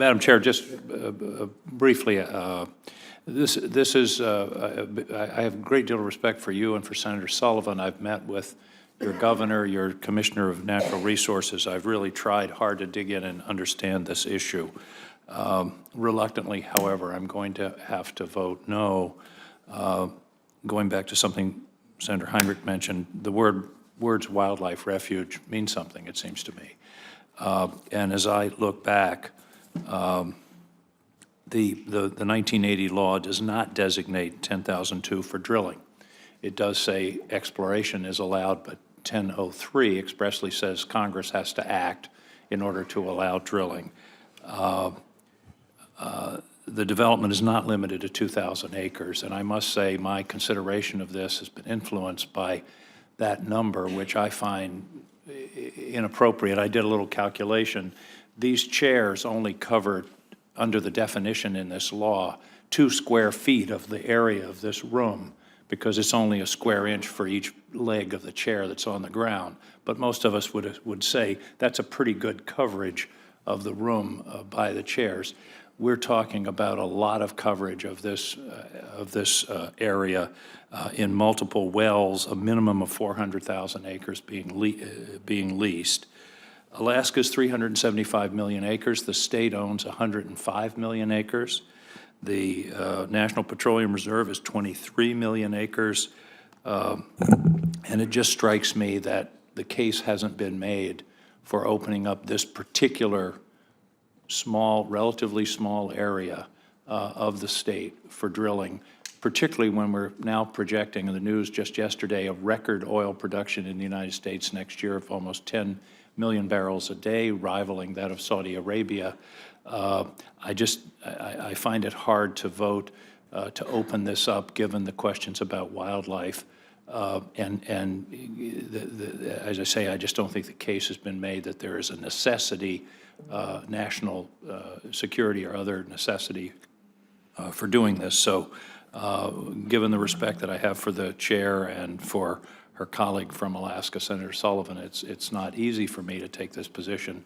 Madam Chair, just briefly, this is, I have a great deal of respect for you and for Senator Sullivan. I've met with your governor, your commissioner of natural resources. I've really tried hard to dig in and understand this issue. Reluctantly, however, I'm going to have to vote no. Going back to something Senator Heinrich mentioned, the words wildlife refuge mean something, it seems to me. And as I look back, the 1980 law does not designate 10,002 for drilling. It does say exploration is allowed, but 1003 expressly says Congress has to act in order to allow drilling. The development is not limited to 2,000 acres, and I must say my consideration of this has been influenced by that number, which I find inappropriate. I did a little calculation. These chairs only cover, under the definition in this law, 2 square feet of the area of this room, because it's only a square inch for each leg of the chair that's on the ground. But most of us would say that's a pretty good coverage of the room by the chairs. We're talking about a lot of coverage of this area in multiple wells, a minimum of 400,000 acres being leased. Alaska's 375 million acres. The state owns 105 million acres. The National Petroleum Reserve is 23 million acres. And it just strikes me that the case hasn't been made for opening up this particular small, relatively small area of the state for drilling, particularly when we're now projecting in the news just yesterday a record oil production in the United States next year of almost 10 million barrels a day, rivaling that of Saudi Arabia. I find it hard to vote to open this up, given the questions about wildlife. As I say, I just don't think the case has been made that there is a necessity, national security or other necessity for doing this. So given the respect that I have for the chair and for her colleague from Alaska, Senator Sullivan, it's not easy for me to take this position,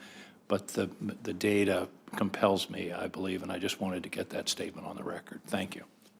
but the data compels me, I believe, and I just wanted to get that statement on the record. Thank you.